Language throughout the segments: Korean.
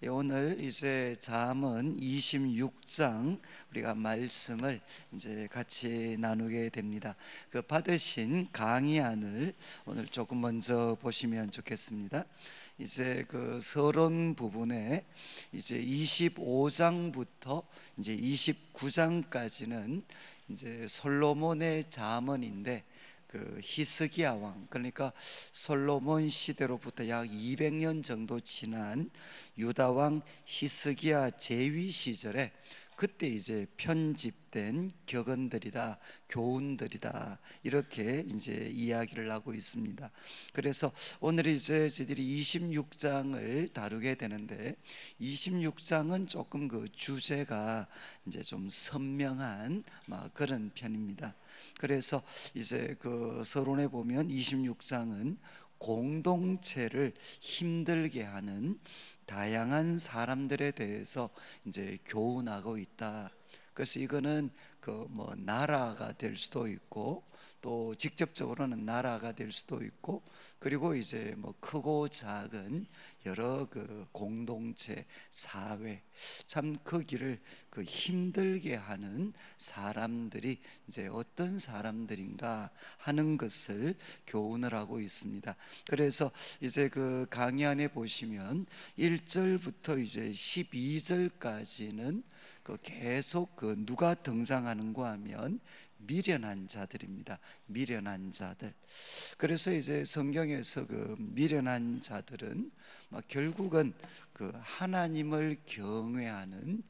오늘 이제 잠언 26장 우리가 말씀을 이제 같이 나누게 됩니다. 그 받으신 강의안을 오늘 조금 먼저 보시면 좋겠습니다. 이제 그 서론 부분에 이제 25장부터 이제 29장까지는 이제 솔로몬의 잠언인데, 그 히스기야 왕, 그러니까 솔로몬 시대로부터 약 200년 정도 지난 유다 왕 히스기야 제위 시절에 그때 이제 편집된 격언들이다, 교훈들이다, 이렇게 이제 이야기를 하고 있습니다. 그래서 오늘 이제 저희들이 26장을 다루게 되는데, 26장은 조금 그 주제가 이제 좀 선명한 그런 편입니다. 그래서 이제 그 서론에 보면 26장은 공동체를 힘들게 하는 다양한 사람들에 대해서 이제 교훈하고 있다. 그래서 이거는 그 뭐 나라가 될 수도 있고, 또 직접적으로는 나라가 될 수도 있고, 그리고 이제 뭐 크고 작은 여러 그 공동체, 사회, 참 거기를 그 힘들게 하는 사람들이 이제 어떤 사람들인가 하는 것을 교훈을 하고 있습니다. 그래서 이제 그 강의 안에 보시면 1절부터 이제 12절까지는 그 계속 그 누가 등장하는가 하면 미련한 자들입니다. 미련한 자들. 그래서 이제 성경에서 그 미련한 자들은 결국은 그 하나님을 경외하는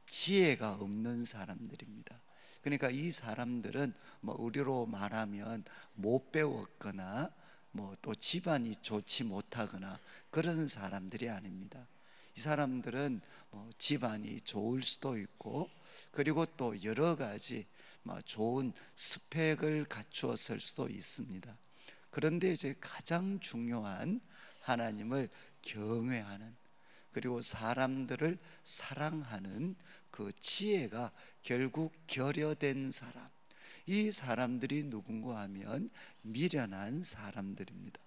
지혜가 없는 사람들입니다. 그러니까 이 사람들은 뭐 우리로 말하면 못 배웠거나 뭐 또 집안이 좋지 못하거나 그런 사람들이 아닙니다. 이 사람들은 뭐 집안이 좋을 수도 있고, 그리고 또 여러 가지 좋은 스펙을 갖추었을 수도 있습니다. 그런데 이제 가장 중요한 하나님을 경외하는, 그리고 사람들을 사랑하는 그 지혜가 결국 결여된 사람, 이 사람들이 누군가 하면 미련한 사람들입니다.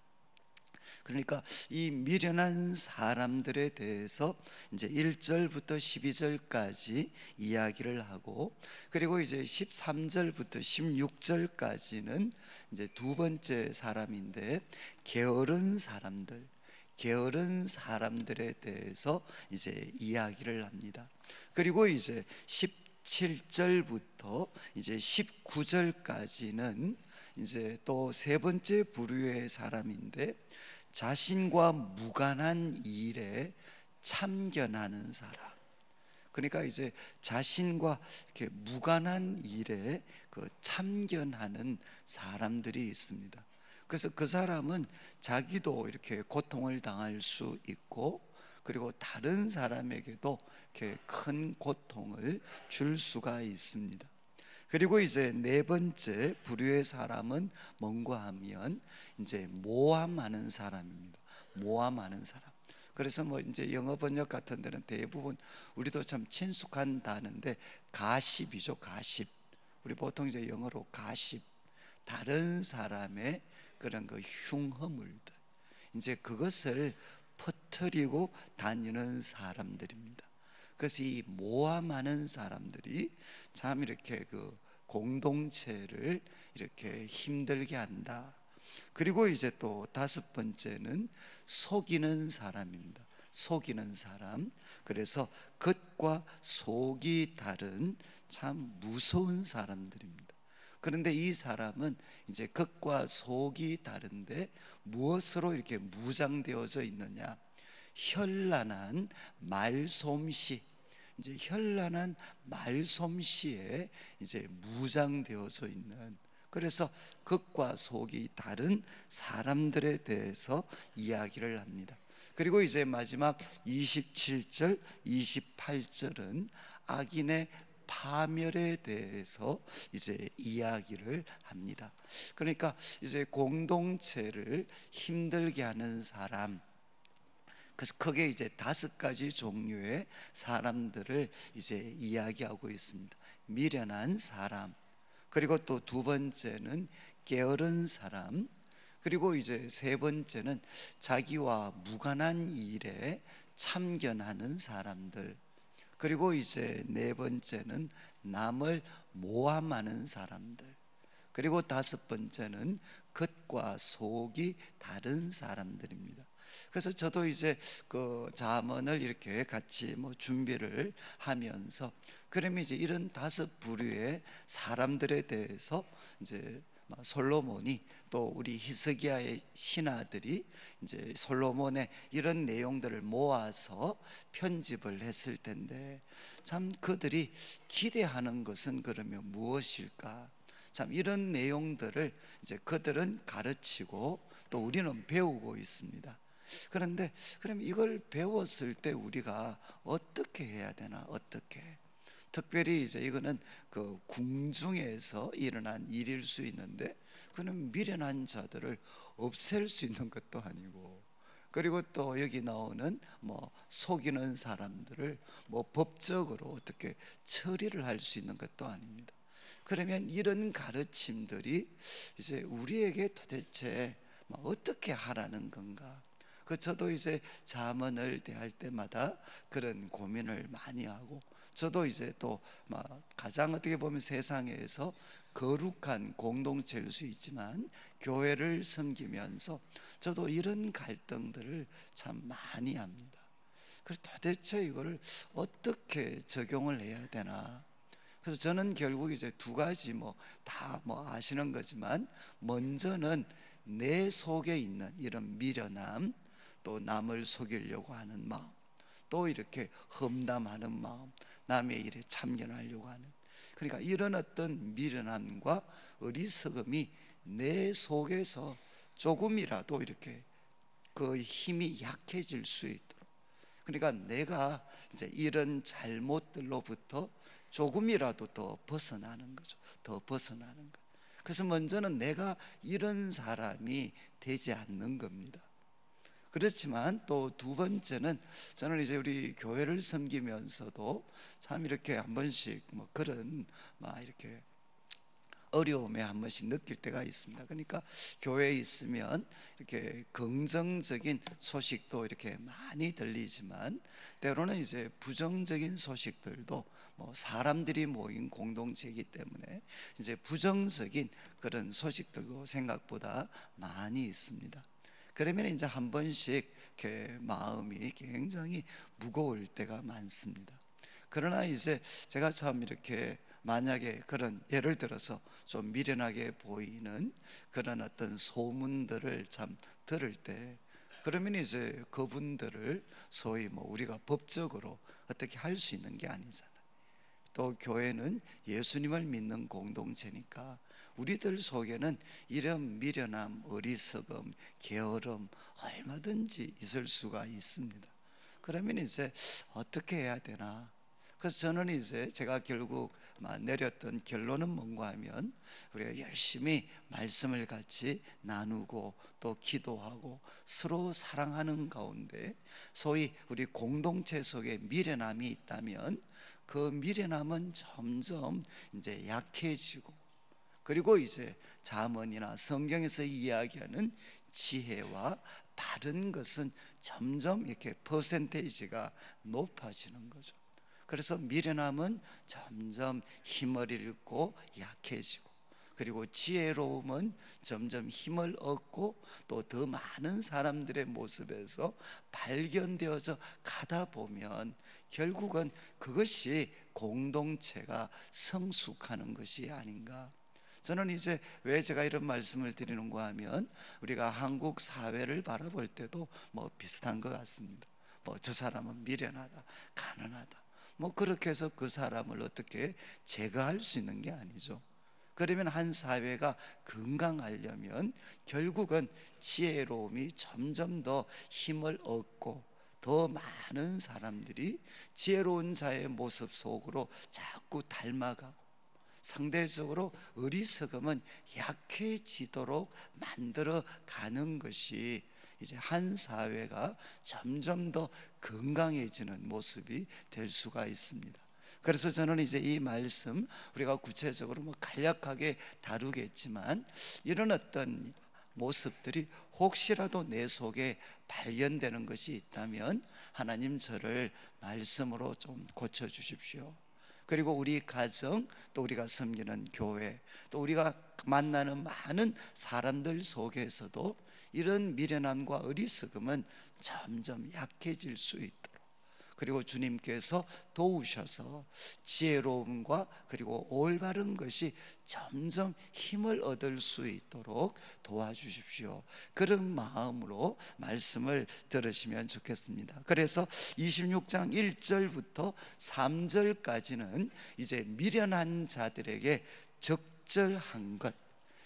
그러니까 이 미련한 사람들에 대해서 이제 1절부터 12절까지 이야기를 하고, 그리고 이제 13절부터 16절까지는 이제 두 번째 사람인데, 게으른 사람들, 게으른 사람들에 대해서 이제 이야기를 합니다. 그리고 이제 17절부터 이제 19절까지는 이제 또 세 번째 부류의 사람인데, 자신과 무관한 일에 참견하는 사람. 그러니까 이제 자신과 이렇게 무관한 일에 그 참견하는 사람들이 있습니다. 그래서 그 사람은 자기도 이렇게 고통을 당할 수 있고, 그리고 다른 사람에게도 이렇게 큰 고통을 줄 수가 있습니다. 그리고 이제 네 번째 부류의 사람은 뭔가 하면 이제 모함하는 사람입니다. 모함하는 사람. 그래서 뭐 이제 영어 번역 같은 데는 대부분 우리도 참 친숙한 단어인데 가십이죠. 가십. 우리 보통 이제 영어로 가십. 다른 사람의 그런 그 흉허물들, 이제 그것을 퍼뜨리고 다니는 사람들입니다. 그래서 이 모함하는 사람들이 참 이렇게 그 공동체를 이렇게 힘들게 한다. 그리고 이제 또 다섯 번째는 속이는 사람입니다. 속이는 사람. 그래서 겉과 속이 다른 참 무서운 사람들입니다. 그런데 이 사람은 이제 겉과 속이 다른데 무엇으로 이렇게 무장되어져 있느냐? 현란한 말솜씨, 이제 현란한 말솜씨에 이제 무장되어져 있는, 그래서 겉과 속이 다른 사람들에 대해서 이야기를 합니다. 그리고 이제 마지막 27절, 28절은 악인의 파멸에 대해서 이제 이야기를 합니다. 그러니까 이제 공동체를 힘들게 하는 사람, 그래서 크게 이제 다섯 가지 종류의 사람들을 이제 이야기하고 있습니다. 미련한 사람, 그리고 또 두 번째는 게으른 사람, 그리고 이제 세 번째는 자기와 무관한 일에 참견하는 사람들, 그리고 이제 네 번째는 남을 모함하는 사람들, 그리고 다섯 번째는 겉과 속이 다른 사람들입니다. 그래서 저도 이제 그 잠언을 이렇게 같이 준비를 하면서, 그러면 이제 이런 다섯 부류의 사람들에 대해서 이제 솔로몬이, 또 우리 히스기야의 신하들이 이제 솔로몬의 이런 내용들을 모아서 편집을 했을 텐데, 참 그들이 기대하는 것은 그러면 무엇일까? 참 이런 내용들을 이제 그들은 가르치고 또 우리는 배우고 있습니다. 그런데 그럼 이걸 배웠을 때 우리가 어떻게 해야 되나? 어떻게? 특별히 이제 이거는 그 궁중에서 일어난 일일 수 있는데, 그는 미련한 자들을 없앨 수 있는 것도 아니고, 그리고 또 여기 나오는 속이는 사람들을 법적으로 어떻게 처리를 할 수 있는 것도 아닙니다. 그러면 이런 가르침들이 이제 우리에게 도대체 어떻게 하라는 건가? 저도 이제 잠언을 대할 때마다 그런 고민을 많이 하고, 저도 이제 또 가장 어떻게 보면 세상에서 거룩한 공동체일 수 있지만 교회를 섬기면서 저도 이런 갈등들을 참 많이 합니다. 그래서 도대체 이걸 어떻게 적용을 해야 되나? 그래서 저는 결국 이제 두 가지 다 아시는 거지만, 먼저는 내 속에 있는 이런 미련함, 또 남을 속이려고 하는 마음, 또 이렇게 험담하는 마음, 남의 일에 참견하려고 하는, 그러니까 이런 어떤 미련함과 어리석음이 내 속에서 조금이라도 이렇게 그 힘이 약해질 수 있도록, 그러니까 내가 이제 이런 잘못들로부터 조금이라도 더 벗어나는 거죠. 더 벗어나는 것. 그래서 먼저는 내가 이런 사람이 되지 않는 겁니다. 그렇지만 또 두 번째는, 저는 이제 우리 교회를 섬기면서도 참 이렇게 한 번씩 그런 이렇게 어려움에 한 번씩 느낄 때가 있습니다. 그러니까 교회에 있으면 이렇게 긍정적인 소식도 이렇게 많이 들리지만, 때로는 이제 부정적인 소식들도, 사람들이 모인 공동체이기 때문에 이제 부정적인 그런 소식들도 생각보다 많이 있습니다. 그러면 이제 한 번씩 이렇게 마음이 굉장히 무거울 때가 많습니다. 그러나 이제 제가 참 이렇게 만약에 그런, 예를 들어서 좀 미련하게 보이는 그런 어떤 소문들을 참 들을 때, 그러면 이제 그분들을 소위 우리가 법적으로 어떻게 할 수 있는 게 아니잖아요. 또 교회는 예수님을 믿는 공동체니까 우리들 속에는 이런 미련함, 어리석음, 게으름 얼마든지 있을 수가 있습니다. 그러면 이제 어떻게 해야 되나? 그래서 저는 이제 제가 결국 내렸던 결론은 뭔가 하면, 우리가 열심히 말씀을 같이 나누고 또 기도하고 서로 사랑하는 가운데, 소위 우리 공동체 속에 미련함이 있다면 그 미련함은 점점 이제 약해지고, 그리고 이제 잠언이나 성경에서 이야기하는 지혜와 바른 것은 점점 이렇게 퍼센테이지가 높아지는 거죠. 그래서 미련함은 점점 힘을 잃고 약해지고, 그리고 지혜로움은 점점 힘을 얻고 또 더 많은 사람들의 모습에서 발견되어져 가다 보면 결국은 그것이 공동체가 성숙하는 것이 아닌가. 저는 이제 왜 제가 이런 말씀을 드리는가 하면, 우리가 한국 사회를 바라볼 때도 비슷한 것 같습니다. 저 사람은 미련하다, 가난하다, 그렇게 해서 그 사람을 어떻게 제거할 수 있는 게 아니죠. 그러면 한 사회가 건강하려면 결국은 지혜로움이 점점 더 힘을 얻고, 더 많은 사람들이 지혜로운 자의 모습 속으로 자꾸 닮아가고, 상대적으로 어리석음은 약해지도록 만들어 가는 것이 이제 한 사회가 점점 더 건강해지는 모습이 될 수가 있습니다. 그래서 저는 이제 이 말씀 우리가 구체적으로 간략하게 다루겠지만, 이런 어떤 모습들이 혹시라도 내 속에 발견되는 것이 있다면 하나님 저를 말씀으로 좀 고쳐주십시오. 그리고 우리 가정, 또 우리가 섬기는 교회, 또 우리가 만나는 많은 사람들 속에서도 이런 미련함과 어리석음은 점점 약해질 수 있도록, 그리고 주님께서 도우셔서 지혜로움과 그리고 올바른 것이 점점 힘을 얻을 수 있도록 도와주십시오. 그런 마음으로 말씀을 들으시면 좋겠습니다. 그래서 26장 1절부터 3절까지는 이제 미련한 자들에게 적절한 것,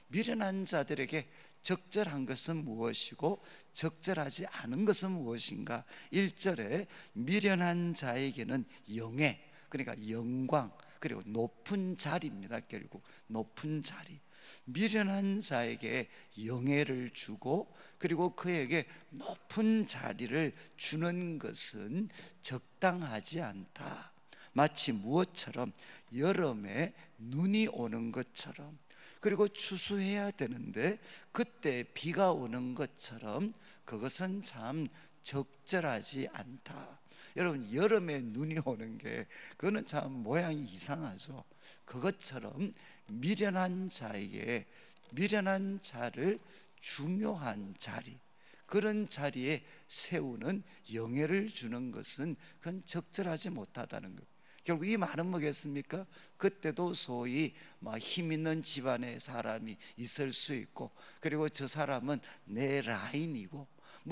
미련한 자들에게 적절한 것은 무엇이고 적절하지 않은 것은 무엇인가. 1절에 미련한 자에게는 영예, 그러니까 영광, 그리고 높은 자리입니다. 결국 높은 자리, 미련한 자에게 영예를 주고 그리고 그에게 높은 자리를 주는 것은 적당하지 않다. 마치 무엇처럼? 여름에 눈이 오는 것처럼, 그리고 추수해야 되는데 그때 비가 오는 것처럼 그것은 참 적절하지 않다. 여러분, 여름에 눈이 오는 게 그거는 참 모양이 이상하죠. 그것처럼 미련한 자에게, 미련한 자를 중요한 자리, 그런 자리에 세우는 영예를 주는 것은 그건 적절하지 못하다는 것. 결국 이 말은 뭐겠습니까? 그때도 소위 힘 있는 집안의 사람이 있을 수 있고, 그리고 저 사람은 내 라인이고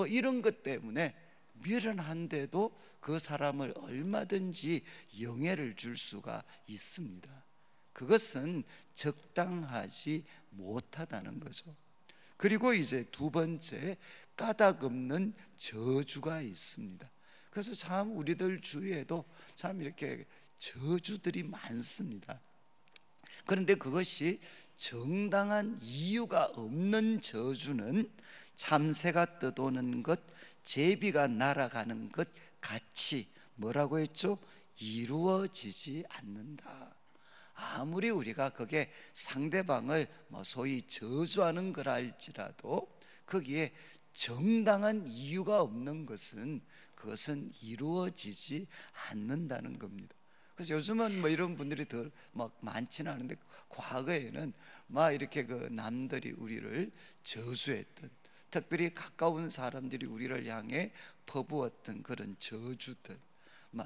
이런 것 때문에 미련한데도 그 사람을 얼마든지 영예를 줄 수가 있습니다. 그것은 적당하지 못하다는 거죠. 그리고 이제 두 번째, 까닭 없는 저주가 있습니다. 그래서 참 우리들 주위에도 참 이렇게 저주들이 많습니다. 그런데 그것이 정당한 이유가 없는 저주는 참새가 떠도는 것, 제비가 날아가는 것 같이 뭐라고 했죠? 이루어지지 않는다. 아무리 우리가 그게 상대방을 소위 저주하는 거라 할지라도 거기에 정당한 이유가 없는 것은 그것은 이루어지지 않는다는 겁니다. 그래서 요즘은 이런 분들이 더 많지는 않은데, 과거에는 이렇게 그 남들이 우리를 저주했던, 특별히 가까운 사람들이 우리를 향해 퍼부었던 그런 저주들,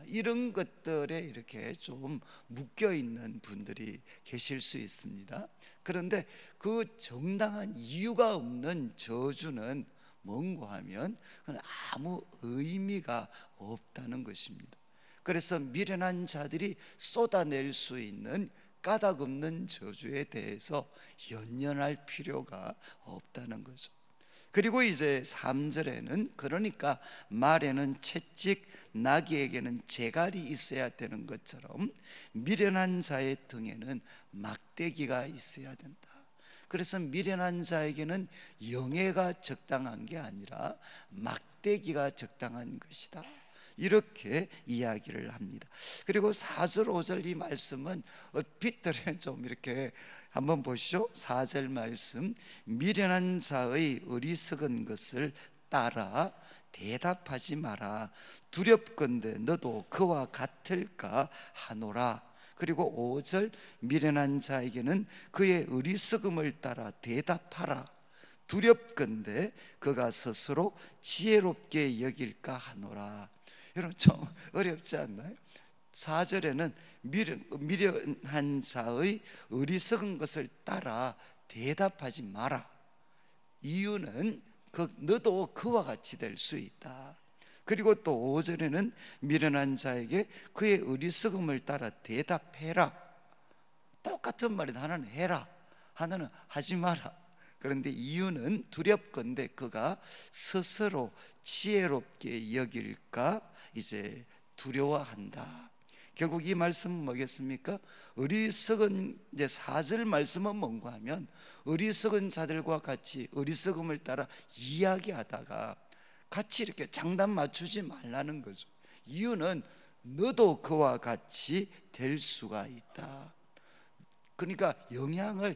이런 것들에 이렇게 좀 묶여 있는 분들이 계실 수 있습니다. 그런데 그 정당한 이유가 없는 저주는 뭔가 하면 그건 아무 의미가 없다는 것입니다. 그래서 미련한 자들이 쏟아낼 수 있는 까닭 없는 저주에 대해서 연연할 필요가 없다는 거죠. 그리고 이제 3절에는 그러니까 말에는 채찍, 나귀에게는 재갈이 있어야 되는 것처럼 미련한 자의 등에는 막대기가 있어야 된다. 그래서 미련한 자에게는 영예가 적당한 게 아니라 막대기가 적당한 것이다, 이렇게 이야기를 합니다. 그리고 4절 5절 이 말씀은 얼핏들에 좀 이렇게 한번 보시죠. 4절 말씀, 미련한 자의 어리석은 것을 따라 대답하지 마라. 두렵건대 너도 그와 같을까 하노라. 그리고 5절, 미련한 자에게는 그의 어리석음을 따라 대답하라. 두렵건대 그가 스스로 지혜롭게 여길까 하노라. 여러분, 좀 어렵지 않나요? 4절에는 미련한 자의 어리석은 것을 따라 대답하지 마라. 이유는 너도 그와 같이 될 수 있다. 그리고 또 5절에는 미련한 자에게 그의 어리석음을 따라 대답해라. 똑같은 말인데 하나는 해라, 하나는 하지 마라. 그런데 이유는 두렵건대 그가 스스로 지혜롭게 여길까 이제 두려워한다. 결국 이 말씀은 뭐겠습니까? 어리석은, 이제 4절 말씀은 뭔가 하면 어리석은 자들과 같이 어리석음을 따라 이야기하다가 같이 이렇게 장단 맞추지 말라는 거죠. 이유는 너도 그와 같이 될 수가 있다. 그러니까 영향을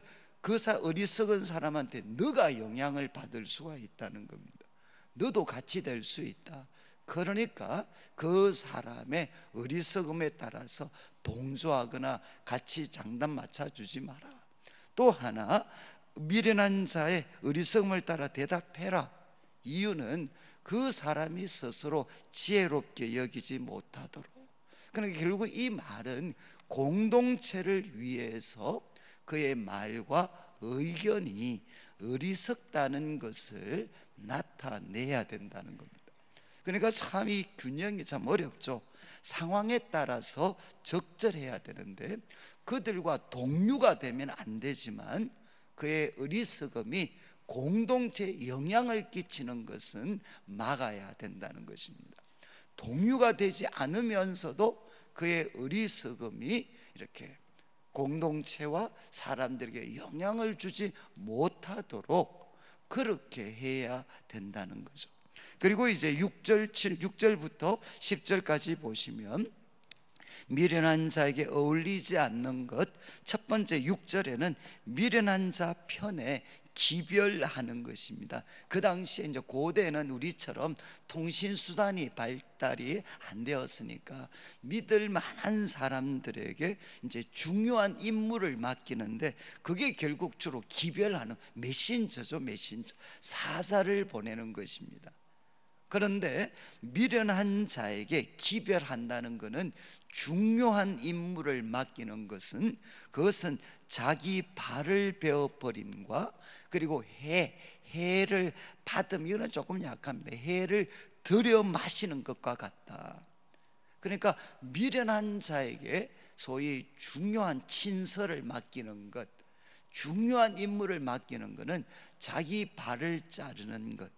어리석은 사람한테 너가 영향을 받을 수가 있다는 겁니다. 너도 같이 될 수 있다. 그러니까 그 사람의 어리석음에 따라서 동조하거나 같이 장단 맞춰주지 마라. 또 하나, 미련한 자의 어리석음을 따라 대답해라. 이유는 그 사람이 스스로 지혜롭게 여기지 못하도록. 그러니까 결국 이 말은 공동체를 위해서 그의 말과 의견이 어리석다는 것을 나타내야 된다는 겁니다. 그러니까 참 이 균형이 참 어렵죠. 상황에 따라서 적절해야 되는데 그들과 동류가 되면 안 되지만 그의 어리석음이 공동체에 영향을 끼치는 것은 막아야 된다는 것입니다. 동류가 되지 않으면서도 그의 어리석음이 이렇게 공동체와 사람들에게 영향을 주지 못하도록 그렇게 해야 된다는 거죠. 그리고 이제 6절부터 10절까지 보시면 미련한 자에게 어울리지 않는 것, 첫 번째 6절에는 미련한 자 편에 기별하는 것입니다. 그 당시에 이제 고대에는 우리처럼 통신수단이 발달이 안 되었으니까 믿을 만한 사람들에게 이제 중요한 임무를 맡기는데 그게 결국 주로 기별하는 메신저죠. 메신저, 사자를 보내는 것입니다. 그런데 미련한 자에게 기별한다는 것은 중요한 임무를 맡기는 것은 그것은 자기 발을 베어버림과 그리고 해를 받음, 이거는 조금 약합니다. 해를 들여 마시는 것과 같다. 그러니까 미련한 자에게 소위 중요한 친서를 맡기는 것, 중요한 임무를 맡기는 것은 자기 발을 자르는 것,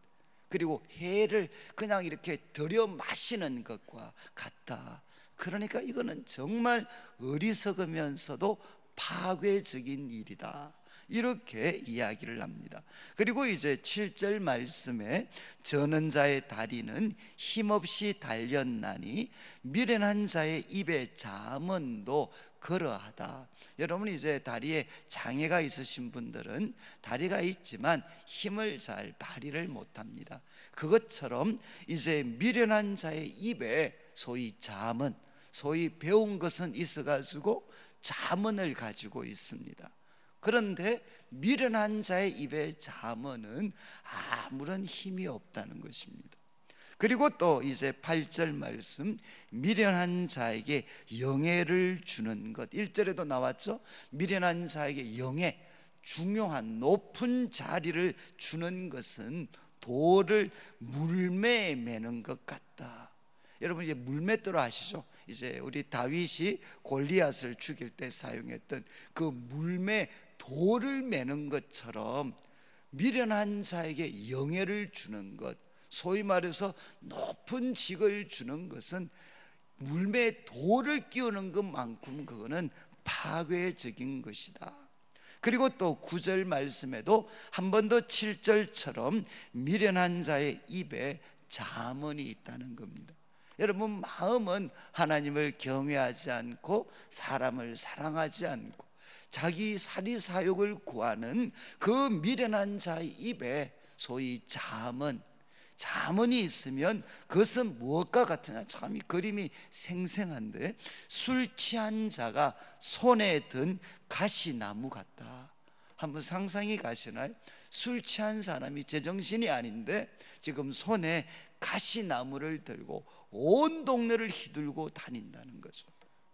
그리고 해를 그냥 이렇게 들여 마시는 것과 같다. 그러니까 이거는 정말 어리석으면서도 파괴적인 일이다, 이렇게 이야기를 합니다. 그리고 이제 7절 말씀에 저는 자의 다리는 힘없이 달렸나니 미련한 자의 입에 잠언도 그러하다. 여러분 이제 다리에 장애가 있으신 분들은 다리가 있지만 힘을 잘 발휘를 못합니다. 그것처럼 이제 미련한 자의 입에 소위 잠언, 소위 배운 것은 있어가지고 잠언을 가지고 있습니다. 그런데 미련한 자의 입에 잠언은 아무런 힘이 없다는 것입니다. 그리고 또 이제 8절 말씀, 미련한 자에게 영예를 주는 것, 1절에도 나왔죠. 미련한 자에게 영예, 중요한 높은 자리를 주는 것은 돌을 물매에 매는 것 같다. 여러분 이제 물맷돌 아시죠? 이제 우리 다윗이 골리앗을 죽일 때 사용했던 그 물매, 돌을 매는 것처럼 미련한 자에게 영예를 주는 것, 소위 말해서 높은 직을 주는 것은 물매에 돌을 끼우는 것만큼 그거는 파괴적인 것이다. 그리고 또 9절 말씀에도 한 번 더 7절처럼 미련한 자의 입에 잠언이 있다는 겁니다. 여러분 마음은 하나님을 경외하지 않고 사람을 사랑하지 않고 자기 사리사욕을 구하는 그 미련한 자의 입에 소위 잠언이 있으면 그것은 무엇과 같으냐, 참 이 그림이 생생한데 술 취한 자가 손에 든 가시나무 같다. 한번 상상이 가시나요? 술 취한 사람이 제정신이 아닌데 지금 손에 가시나무를 들고 온 동네를 휘둘고 다닌다는 거죠.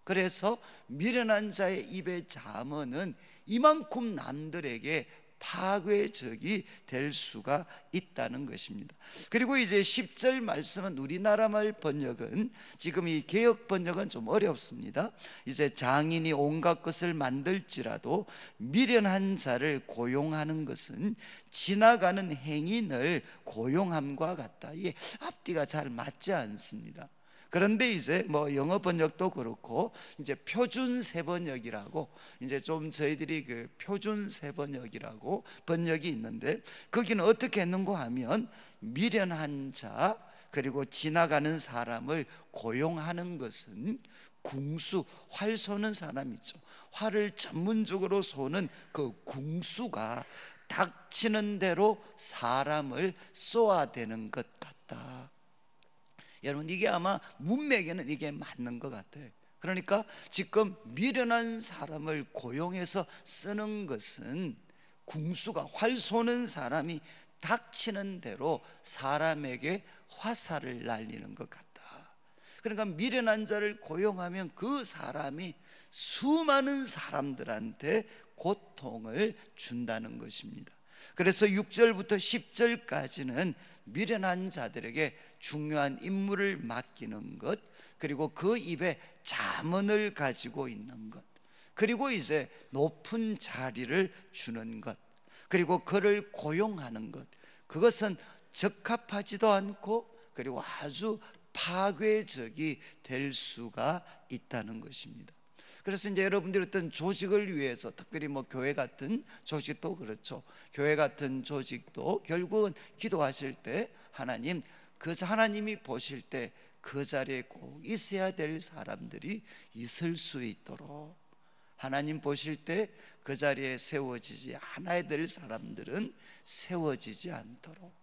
그래서 미련한 자의 입의 잠언은 이만큼 남들에게 파괴적이 될 수가 있다는 것입니다. 그리고 이제 10절 말씀은 우리나라 말 번역은 지금 이 개역 번역은 좀 어렵습니다. 이제 장인이 온갖 것을 만들지라도 미련한 자를 고용하는 것은 지나가는 행인을 고용함과 같다. 이게 앞뒤가 잘 맞지 않습니다. 그런데 이제 뭐 영어 번역도 그렇고 이제 표준 세번역이라고 이제 좀 저희들이 그 표준 세번역이라고 번역이 있는데 거기는 어떻게 했는고 하면 미련한 자 그리고 지나가는 사람을 고용하는 것은 궁수, 활 쏘는 사람 있죠. 활을 전문적으로 쏘는 그 궁수가 닥치는 대로 사람을 쏘아대는 것 같다. 여러분, 이게 아마 문맥에는 이게 맞는 것 같아요. 그러니까 지금 미련한 사람을 고용해서 쓰는 것은 궁수가, 활 쏘는 사람이 닥치는 대로 사람에게 화살을 날리는 것 같다. 그러니까 미련한 자를 고용하면 그 사람이 수많은 사람들한테 고통을 준다는 것입니다. 그래서 6절부터 10절까지는 미련한 자들에게 중요한 임무를 맡기는 것, 그리고 그 입에 잠언을 가지고 있는 것, 그리고 이제 높은 자리를 주는 것, 그리고 그를 고용하는 것, 그것은 적합하지도 않고 그리고 아주 파괴적이 될 수가 있다는 것입니다. 그래서 이제 여러분들이 어떤 조직을 위해서, 특별히 뭐 교회 같은 조직도 그렇죠. 교회 같은 조직도 결국은 기도하실 때 하나님, 하나님이 보실 때 그 자리에 꼭 있어야 될 사람들이 있을 수 있도록, 하나님 보실 때 그 자리에 세워지지 않아야 될 사람들은 세워지지 않도록,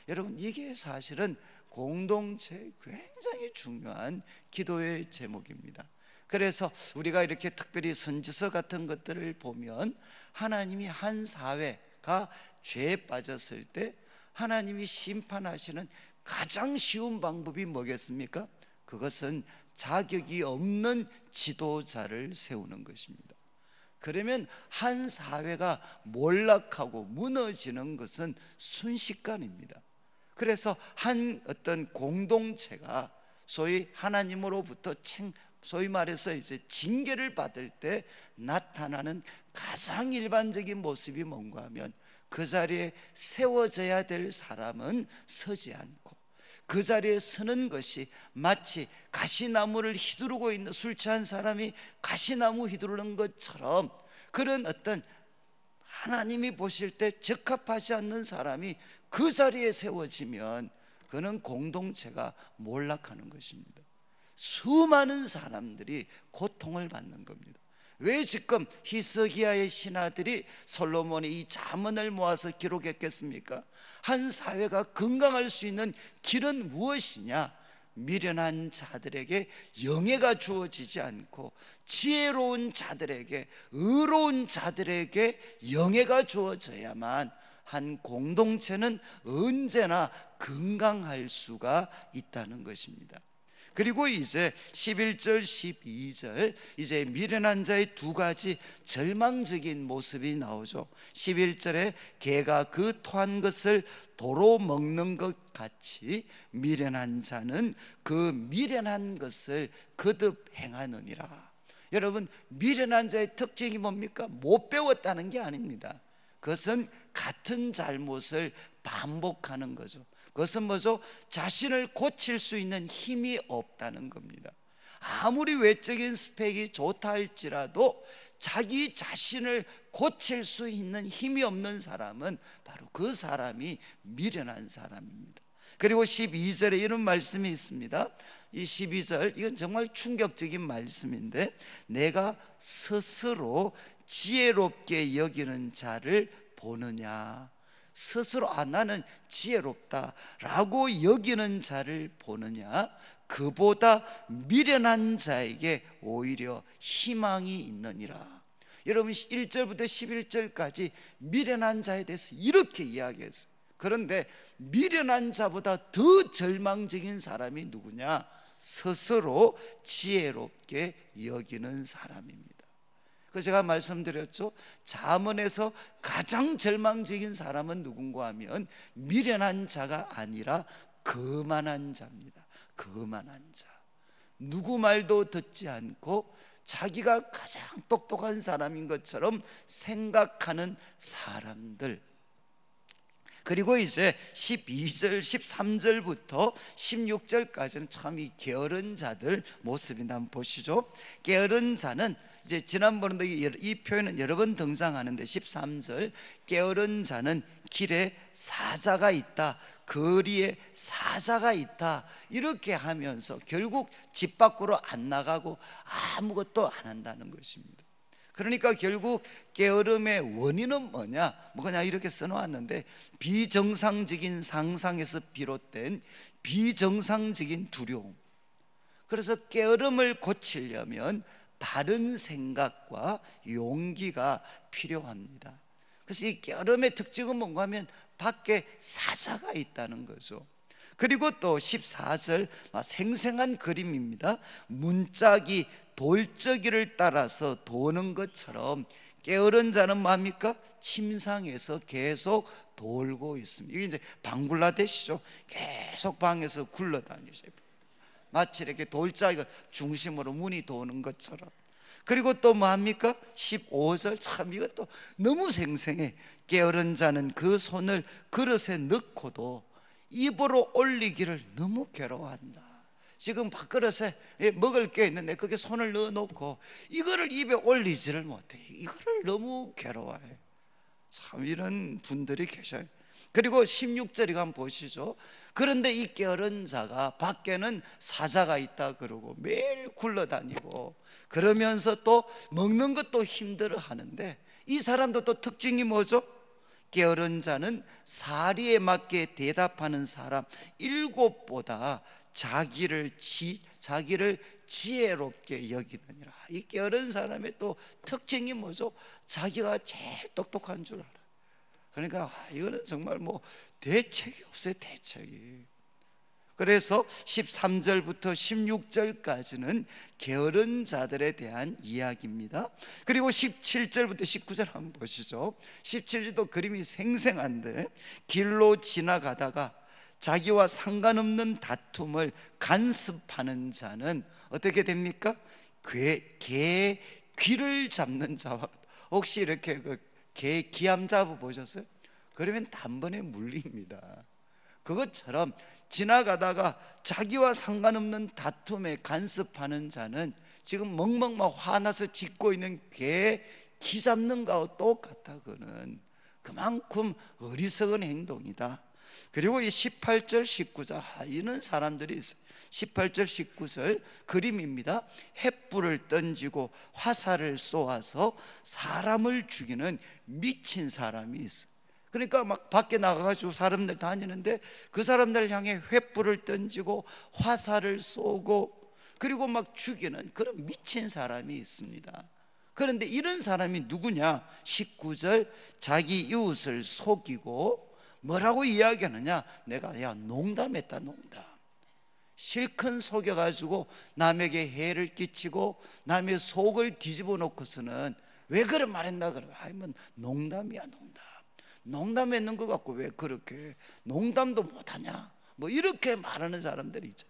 여러분, 이게 사실은 공동체에 굉장히 중요한 기도의 제목입니다. 그래서 우리가 이렇게 특별히 선지서 같은 것들을 보면 하나님이 한 사회가 죄에 빠졌을 때 하나님이 심판하시는 가장 쉬운 방법이 뭐겠습니까? 그것은 자격이 없는 지도자를 세우는 것입니다. 그러면 한 사회가 몰락하고 무너지는 것은 순식간입니다. 그래서 한 어떤 공동체가 소위 하나님으로부터 소위 말해서 이제 징계를 받을 때 나타나는 가장 일반적인 모습이 뭔가 하면, 그 자리에 세워져야 될 사람은 서지 않고 그 자리에 서는 것이 마치 가시나무를 휘두르고 있는, 술 취한 사람이 가시나무 휘두르는 것처럼, 그런 어떤 하나님이 보실 때 적합하지 않는 사람이 그 자리에 세워지면 그는 공동체가 몰락하는 것입니다. 수많은 사람들이 고통을 받는 겁니다. 왜 지금 히스기야의 신하들이 솔로몬이 이 잠언을 모아서 기록했겠습니까? 한 사회가 건강할 수 있는 길은 무엇이냐? 미련한 자들에게 영예가 주어지지 않고 지혜로운 자들에게, 의로운 자들에게 영예가 주어져야만 한 공동체는 언제나 건강할 수가 있다는 것입니다. 그리고 이제 11절 12절, 이제 미련한 자의 두 가지 절망적인 모습이 나오죠. 11절에 개가 그 토한 것을 도로 먹는 것 같이 미련한 자는 그 미련한 것을 거듭 행하느니라. 여러분, 미련한 자의 특징이 뭡니까? 못 배웠다는 게 아닙니다. 그것은 같은 잘못을 반복하는 거죠. 그것은 뭐죠? 자신을 고칠 수 있는 힘이 없다는 겁니다. 아무리 외적인 스펙이 좋다 할지라도 자기 자신을 고칠 수 있는 힘이 없는 사람은 바로 그 사람이 미련한 사람입니다. 그리고 12절에 이런 말씀이 있습니다. 이 12절, 이건 정말 충격적인 말씀인데, 내가 스스로 지혜롭게 여기는 자를 보느냐, 스스로 나는 지혜롭다라고 여기는 자를 보느냐, 그보다 미련한 자에게 오히려 희망이 있느니라. 여러분, 1절부터 11절까지 미련한 자에 대해서 이렇게 이야기했어요. 그런데 미련한 자보다 더 절망적인 사람이 누구냐? 스스로 지혜롭게 여기는 사람입니다. 그 제가 말씀드렸죠. 잠언에서 가장 절망적인 사람은 누군가 하면 미련한 자가 아니라 거만한 자입니다. 거만한 자, 누구 말도 듣지 않고 자기가 가장 똑똑한 사람인 것처럼 생각하는 사람들. 그리고 이제 12절, 13절부터 16절까지는 참 이 게으른 자들 모습이나 한번 보시죠. 게으른 자는 이제 지난번에도 이 표현은 여러 번 등장하는데 13절 게으른 자는 길에 사자가 있다, 거리에 사자가 있다, 이렇게 하면서 결국 집 밖으로 안 나가고 아무것도 안 한다는 것입니다. 그러니까 결국 게으름의 원인은 뭐냐? 뭐 그냥 이렇게 써놓았는데 비정상적인 상상에서 비롯된 비정상적인 두려움. 그래서 게으름을 고치려면 바른 생각과 용기가 필요합니다. 그래서 이 게으름의 특징은 뭔가 하면 밖에 사자가 있다는 거죠. 그리고 또 14절 생생한 그림입니다. 문짝이 돌적이를 따라서 도는 것처럼 게으른 자는 뭡니까? 침상에서 계속 돌고 있습니다. 이게 이제 방글라데시죠. 계속 방에서 굴러다니죠. 마치 이렇게 돌짜기가 중심으로 문이 도는 것처럼. 그리고 또 뭐합니까? 15절 참 이것도 너무 생생해. 게으른 자는 그 손을 그릇에 넣고도 입으로 올리기를 너무 괴로워한다. 지금 밥그릇에 먹을 게 있는데 거기에 손을 넣어놓고 이거를 입에 올리지를 못해. 이거를 너무 괴로워해. 참 이런 분들이 계셔요. 그리고 16절에 한번 보시죠. 그런데 이 게으른 자가 밖에는 사자가 있다 그러고 매일 굴러다니고 그러면서 또 먹는 것도 힘들어 하는데, 이 사람도 또 특징이 뭐죠? 게으른 자는 사리에 맞게 대답하는 사람 7보다 자기를 지혜롭게 여기느니라. 이 게으른 사람의 또 특징이 뭐죠? 자기가 제일 똑똑한 줄 알아. 그러니까 이거는 정말 뭐 대책이 없어요, 대책이. 그래서 13절부터 16절까지는 게으른 자들에 대한 이야기입니다. 그리고 17절부터 19절 한번 보시죠. 17절도 그림이 생생한데, 길로 지나가다가 자기와 상관없는 다툼을 간섭하는 자는 어떻게 됩니까? 개 귀를 잡는 자와, 혹시 이렇게 개 기암 잡아 보셨어요? 그러면 단번에 물립니다. 그것처럼 지나가다가 자기와 상관없는 다툼에 간섭하는 자는 지금 멍멍 화나서 짖고 있는 개 기 잡는 거와 똑같다. 그는 그만큼 어리석은 행동이다. 그리고 이 18절 19절 이런 사람들이 있어요. 18절 19절 그림입니다. 횃불을 던지고 화살을 쏘아서 사람을 죽이는 미친 사람이 있어요. 그러니까 막 밖에 나가가지고 사람들 다니는데 그 사람들 향해 횃불을 던지고 화살을 쏘고 그리고 막 죽이는 그런 미친 사람이 있습니다. 그런데 이런 사람이 누구냐? 19절 자기 이웃을 속이고 뭐라고 이야기하느냐? 내가 농담했다, 농담. 실컷 속여가지고 남에게 해를 끼치고 남의 속을 뒤집어 놓고서는 왜 그런 말 했나? 그러면 뭐 농담이야, 농담. 농담했는 것 같고 왜 그렇게 농담도 못하냐? 뭐 이렇게 말하는 사람들이 있죠.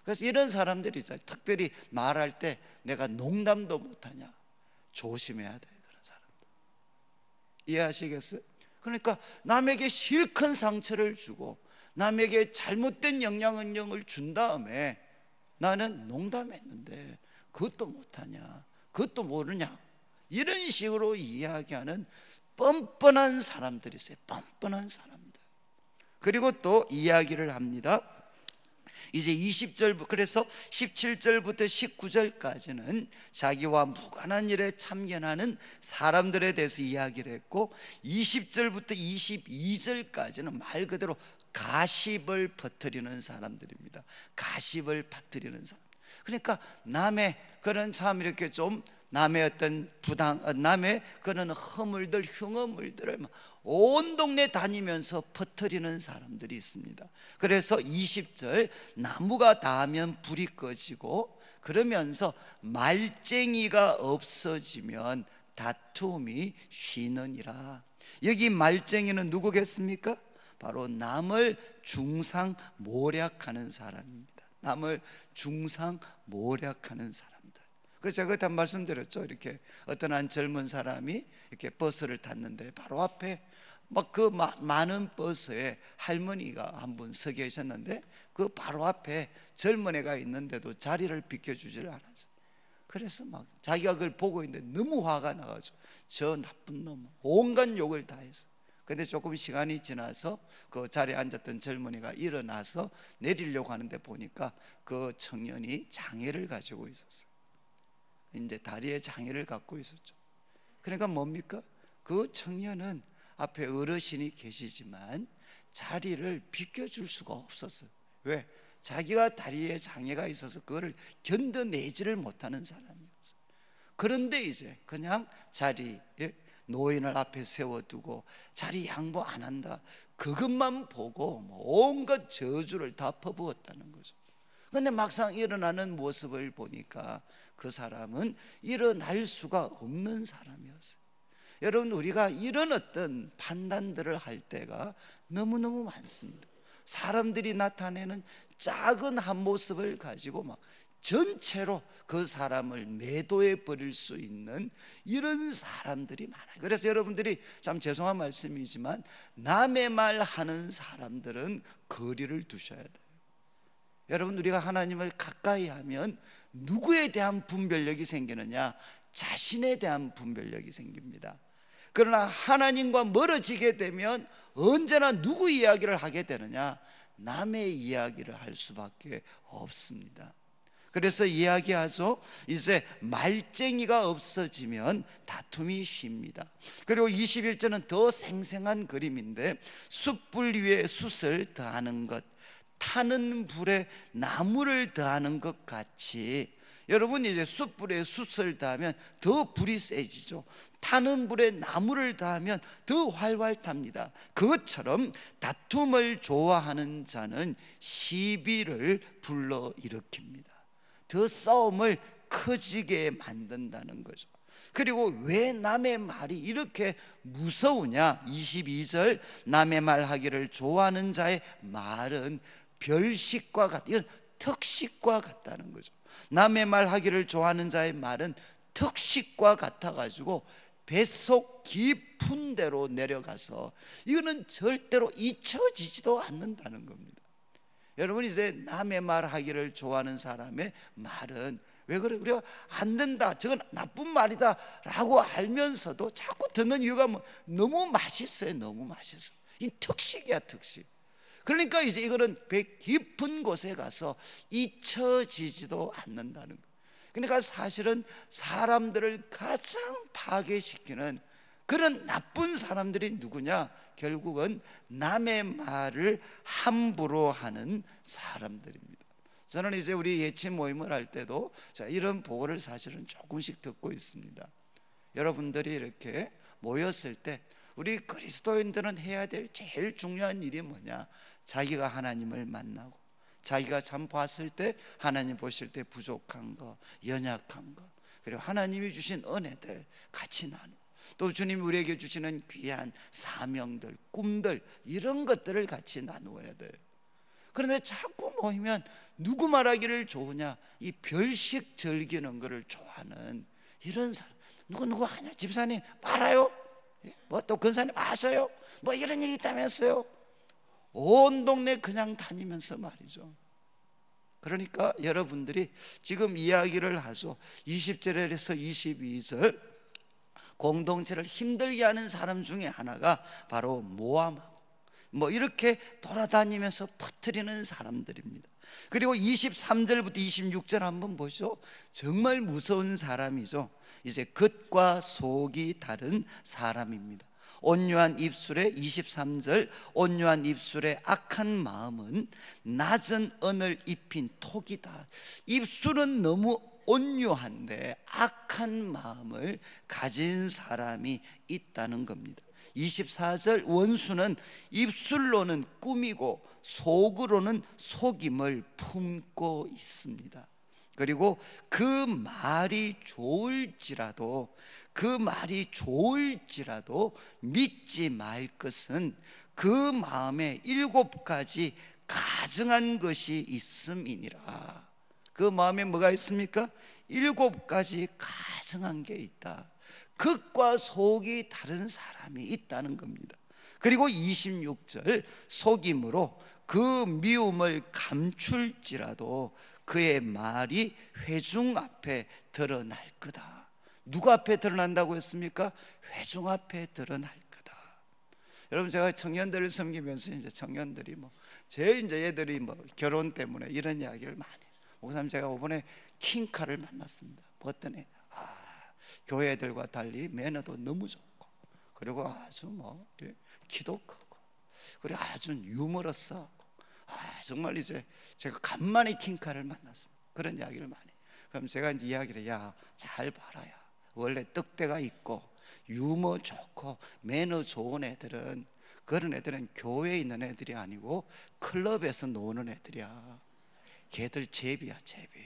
그래서 이런 사람들이 있어요. 특별히 말할 때 내가 농담도 못하냐? 조심해야 돼, 그런 사람들. 이해하시겠어요? 그러니까 남에게 실컷 상처를 주고 남에게 잘못된 영향을 준 다음에 나는 농담했는데 그것도 못하냐? 그것도 모르냐? 이런 식으로 이야기하는 뻔뻔한 사람들이 있어요. 뻔뻔한 사람들. 그리고 또 이야기를 합니다. 이제 20절, 그래서 17절부터 19절까지는 자기와 무관한 일에 참견하는 사람들에 대해서 이야기를 했고, 20절부터 22절까지는 말 그대로 가십을 퍼뜨리는 사람들입니다. 가십을 퍼뜨리는 사람. 그러니까 남의 그런 참 이렇게 좀 남의 어떤 남의 그런 허물들, 흉어물들을 온 동네 다니면서 퍼뜨리는 사람들이 있습니다. 그래서 20절 나무가 닿으면 불이 꺼지고 그러면서 말쟁이가 없어지면 다툼이 쉬느니라. 여기 말쟁이는 누구겠습니까? 바로 남을 중상모략하는 사람입니다. 남을 중상모략하는 사람들. 그래서 제가 그때 말씀드렸죠. 이렇게 어떤 한 젊은 사람이 이렇게 버스를 탔는데 바로 앞에 막 그 많은 버스에 할머니가 한 분 서 계셨는데 그 바로 앞에 젊은 애가 있는데도 자리를 비켜주지를 않았어요. 그래서 막 자기가 그걸 보고 있는데 너무 화가 나가지고 저 나쁜 놈 온갖 욕을 다 했어. 근데 조금 시간이 지나서 그 자리에 앉았던 젊은이가 일어나서 내리려고 하는데 보니까 그 청년이 장애를 가지고 있었어요. 이제 다리에 장애를 갖고 있었죠. 그러니까 뭡니까? 그 청년은 앞에 어르신이 계시지만 자리를 비켜줄 수가 없었어요. 왜? 자기가 다리에 장애가 있어서 그거를 견뎌내지를 못하는 사람이었어요. 그런데 이제 그냥 자리에 노인을 앞에 세워두고 자리 양보 안 한다, 그것만 보고 온갖 저주를 다 퍼부었다는 거죠. 그런데 막상 일어나는 모습을 보니까 그 사람은 일어날 수가 없는 사람이었어요. 여러분, 우리가 이런 어떤 판단들을 할 때가 너무너무 많습니다. 사람들이 나타내는 작은 한 모습을 가지고 막 전체로 그 사람을 매도해 버릴 수 있는 이런 사람들이 많아요. 그래서 여러분들이 참 죄송한 말씀이지만 남의 말 하는 사람들은 거리를 두셔야 돼요. 여러분, 우리가 하나님을 가까이 하면 누구에 대한 분별력이 생기느냐? 자신에 대한 분별력이 생깁니다. 그러나 하나님과 멀어지게 되면 언제나 누구 이야기를 하게 되느냐? 남의 이야기를 할 수밖에 없습니다. 그래서 이야기하죠. 이제 말쟁이가 없어지면 다툼이 쉽니다. 그리고 21절은 더 생생한 그림인데, 숯불 위에 숯을 더하는 것, 타는 불에 나무를 더하는 것 같이, 여러분 이제 숯불에 숯을 더하면 더 불이 세지죠. 타는 불에 나무를 더하면 더 활활 탑니다. 그것처럼 다툼을 좋아하는 자는 시비를 불러일으킵니다. 더 싸움을 커지게 만든다는 거죠. 그리고 왜 남의 말이 이렇게 무서우냐? 22절, 남의 말하기를 좋아하는 자의 말은 별식과 같다, 이런 턱식과 같다는 거죠. 남의 말하기를 좋아하는 자의 말은 턱식과 같아가지고 뱃속 깊은 데로 내려가서 이거는 절대로 잊혀지지도 않는다는 겁니다. 여러분, 이제 남의 말하기를 좋아하는 사람의 말은 왜 그래? 우리가 안 된다, 저건 나쁜 말이다 라고 알면서도 자꾸 듣는 이유가 너무 맛있어요. 너무 맛있어. 이 턱식이야, 턱식. 그러니까 이제 이거는 배 깊은 곳에 가서 잊혀지지도 않는다는 거예요. 그러니까 사실은 사람들을 가장 파괴시키는 그런 나쁜 사람들이 누구냐? 결국은 남의 말을 함부로 하는 사람들입니다. 저는 이제 우리 예치 모임을 할 때도 이런 보고를 사실은 조금씩 듣고 있습니다. 여러분들이 이렇게 모였을 때 우리 그리스도인들은 해야 될 제일 중요한 일이 뭐냐? 자기가 하나님을 만나고 자기가 참 봤을 때 하나님 보실 때 부족한 거, 연약한 거, 그리고 하나님이 주신 은혜들 같이 나누고, 또 주님이 우리에게 주시는 귀한 사명들, 꿈들, 이런 것들을 같이 나누어야 돼요. 그런데 자꾸 모이면 누구 말하기를 좋으냐? 이 별식 즐기는 것을 좋아하는 이런 사람, 누구 하냐? 집사님 알아요? 뭐 또 근사님 아셔요? 뭐 이런 일이 있다면서요? 온 동네 그냥 다니면서 말이죠. 그러니까 여러분들이 지금 이야기를 하죠. 20절에서 22절, 공동체를 힘들게 하는 사람 중에 하나가 바로 모함하고 뭐 이렇게 돌아다니면서 퍼뜨리는 사람들입니다. 그리고 23절부터 26절 한번 보죠. 정말 무서운 사람이죠. 이제 겉과 속이 다른 사람입니다. 온유한 입술에, 23절, 온유한 입술에 악한 마음은 낮은 언을 입힌 톡이다. 입술은 너무 온유한데 악한 마음을 가진 사람이 있다는 겁니다. 24절, 원수는 입술로는 꾸미고 속으로는 속임을 품고 있습니다. 그리고 그 말이 좋을지라도 믿지 말 것은 그 마음에 7가지 가증한 것이 있음이니라. 그 마음에 뭐가 있습니까? 7가지 가증한 게 있다. 겉과 속이 다른 사람이 있다는 겁니다. 그리고 26절, 속임으로 그 미움을 감출지라도 그의 말이 회중 앞에 드러날 거다. 누구 앞에 드러난다고 했습니까? 회중 앞에 드러날 거다. 여러분, 제가 청년들을 섬기면서 이제 청년들이 제일 이제 얘들이 결혼 때문에 이런 이야기를 많이 해요. 목사님, 제가 이번에 킹카를 만났습니다. 어떤 애? 교회 애들과 달리 매너도 너무 좋고, 그리고 아주 키도 크고, 그리고 아주 유머러스하고, 정말 이제 제가 간만에 킹카를 만났습니다. 그런 이야기를 많이 해요. 그럼 제가 이제 이야기를 해요. 야, 잘 봐라야. 원래 떡대가 있고 유머 좋고 매너 좋은 애들은, 그런 애들은 교회에 있는 애들이 아니고 클럽에서 노는 애들이야. 걔들 제비야, 제비.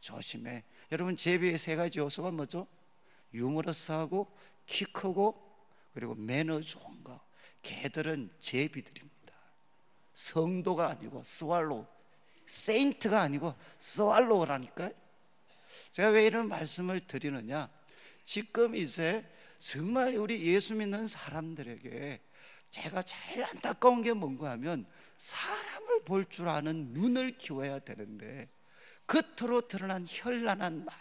조심해. 여러분, 제비의 세 가지 요소가 뭐죠? 유머러스하고 키 크고 그리고 매너 좋은 거. 걔들은 제비들입니다. 성도가 아니고 스왈로우, 세인트가 아니고 스왈로우라니까요. 제가 왜 이런 말씀을 드리느냐, 지금 이제 정말 우리 예수 믿는 사람들에게 제가 제일 안타까운 게 뭔가 하면, 사람을 볼 줄 아는 눈을 키워야 되는데 겉으로 드러난 현란한 말,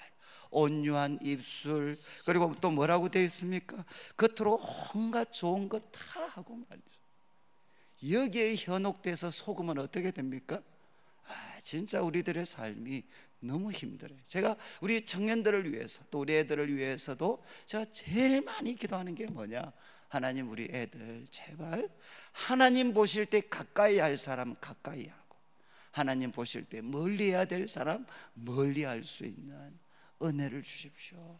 온유한 입술, 그리고 또 뭐라고 되어 있습니까? 겉으로 온갖 좋은 것 다 하고 말이죠. 여기에 현혹돼서 속으면 어떻게 됩니까? 진짜 우리들의 삶이 너무 힘들어요. 제가 우리 청년들을 위해서, 또 우리 애들을 위해서도 제가 제일 많이 기도하는 게 뭐냐, 하나님, 우리 애들 제발 하나님 보실 때 가까이 할 사람 가까이 하고, 하나님 보실 때 멀리 해야 될 사람 멀리 할 수 있는 은혜를 주십시오.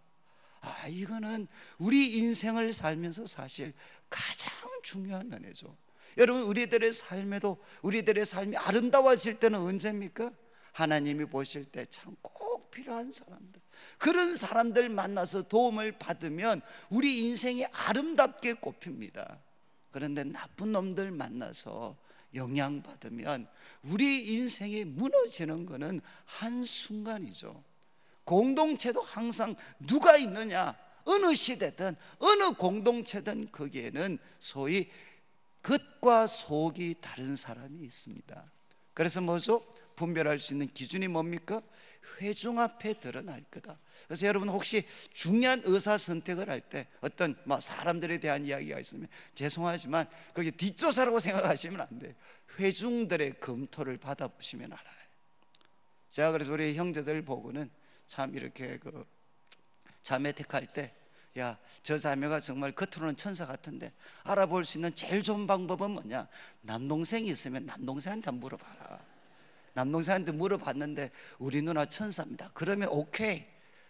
이거는 우리 인생을 살면서 사실 가장 중요한 은혜죠. 여러분, 우리들의 삶에도, 우리들의 삶이 아름다워질 때는 언제입니까? 하나님이 보실 때 참 꼭 필요한 사람들, 그런 사람들 만나서 도움을 받으면 우리 인생이 아름답게 꼽힙니다. 그런데 나쁜 놈들 만나서 영향받으면 우리 인생이 무너지는 것은 한순간이죠. 공동체도 항상 누가 있느냐, 어느 시대든 어느 공동체든 거기에는 소위 겉과 속이 다른 사람이 있습니다. 그래서 뭐죠? 분별할 수 있는 기준이 뭡니까? 회중 앞에 드러날 거다. 그래서 여러분, 혹시 중요한 의사 선택을 할 때 어떤 사람들에 대한 이야기가 있으면 죄송하지만 그게 뒷조사라고 생각하시면 안 돼요. 회중들의 검토를 받아보시면 알아요. 제가 그래서 우리 형제들 보고는 참 이렇게 자매 택할 때, 야, 저 자매가 정말 겉으로는 천사 같은데 알아볼 수 있는 제일 좋은 방법은 뭐냐? 남동생이 있으면 남동생한테 물어봐라. 남동생한테 물어봤는데 우리 누나 천사입니다. 그러면 오케이.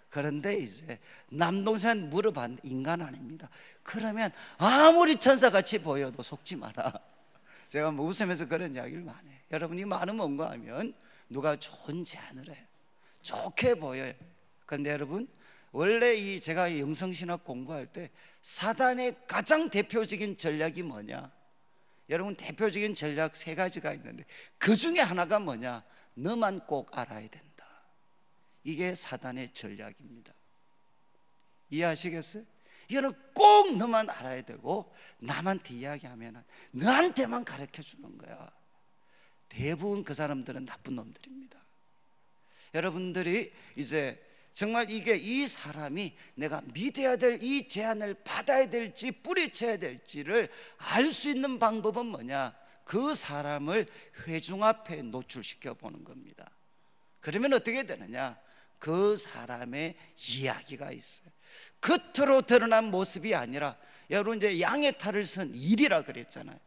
그런데 이제 남동생한테 물어봤는데 인간 아닙니다. 그러면 아무리 천사같이 보여도 속지 마라. 제가 웃으면서 그런 이야기를 많이 해요. 여러분이 말은 뭔가 하면 누가 좋은 제안을 해요. 좋게 보여요. 그런데 여러분, 원래 제가 영성신학 공부할 때 사단의 가장 대표적인 전략이 뭐냐? 여러분, 대표적인 전략 세 가지가 있는데 그 중에 하나가 뭐냐? 너만 꼭 알아야 된다. 이게 사단의 전략입니다. 이해하시겠어요? 이거는 꼭 너만 알아야 되고, 남한테 이야기하면 너한테만 가르쳐 주는 거야. 대부분 그 사람들은 나쁜 놈들입니다. 여러분들이 이제 정말 이 사람이 내가 믿어야 될 이 제안을 받아야 될지 뿌리쳐야 될지를 알 수 있는 방법은 뭐냐? 그 사람을 회중 앞에 노출시켜 보는 겁니다. 그러면 어떻게 되느냐? 그 사람의 이야기가 있어요. 겉으로 드러난 모습이 아니라, 여러분 이제 양의 탈을 쓴 일이라 그랬잖아요.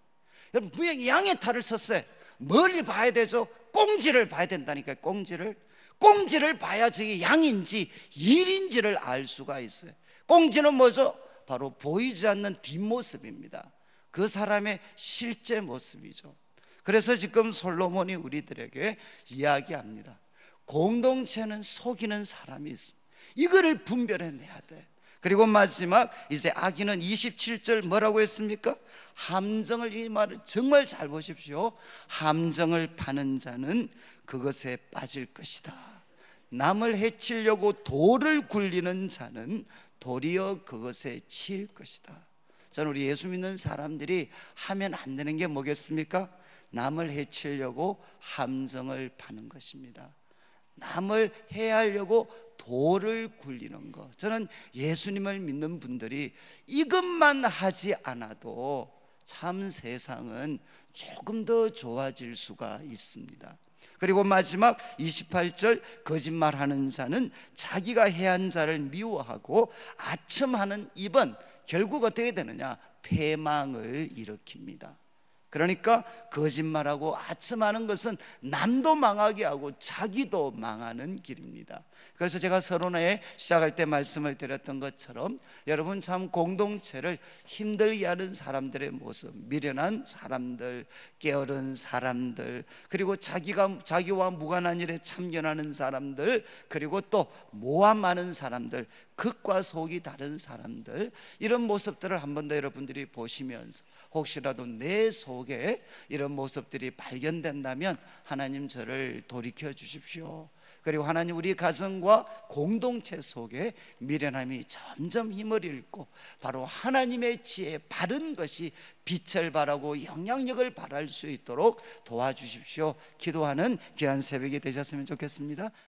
여러분, 분명히 양의 탈을 썼어요. 멀리 봐야 되죠. 꽁지를 봐야 된다니까요. 꽁지를 봐야 저게 양인지 일인지를 알 수가 있어요. 꽁지는 뭐죠? 바로 보이지 않는 뒷모습입니다. 그 사람의 실제 모습이죠. 그래서 지금 솔로몬이 우리들에게 이야기합니다. 공동체는 속이는 사람이 있습니다. 이거를 분별해내야 돼. 그리고 마지막 이제 아기는 27절 뭐라고 했습니까? 함정을, 이 말을 정말 잘 보십시오. 함정을 파는 자는 그것에 빠질 것이다. 남을 해치려고 돌을 굴리는 자는 도리어 그것에 치일 것이다. 저는 우리 예수 믿는 사람들이 하면 안 되는 게 뭐겠습니까? 남을 해치려고 함정을 파는 것입니다. 남을 해하려고 돌을 굴리는 것. 저는 예수님을 믿는 분들이 이것만 하지 않아도 참 세상은 조금 더 좋아질 수가 있습니다. 그리고 마지막 28절, 거짓말하는 자는 자기가 해한 자를 미워하고 아첨하는 입은 결국 어떻게 되느냐? 패망을 일으킵니다. 그러니까 거짓말하고 아첨하는 것은 남도 망하게 하고 자기도 망하는 길입니다. 그래서 제가 서론에 시작할 때 말씀을 드렸던 것처럼 여러분, 참 공동체를 힘들게 하는 사람들의 모습, 미련한 사람들, 게으른 사람들, 그리고 자기와 무관한 일에 참견하는 사람들, 그리고 또 모함하는 사람들, 극과 속이 다른 사람들, 이런 모습들을 한 번 더 여러분들이 보시면서 혹시라도 내 속에 이런 모습들이 발견된다면 하나님, 저를 돌이켜 주십시오. 그리고 하나님, 우리 가정과 공동체 속에 미련함이 점점 힘을 잃고 바로 하나님의 지혜, 바른 것이 빛을 발하고 영향력을 발할 수 있도록 도와주십시오. 기도하는 귀한 새벽이 되셨으면 좋겠습니다.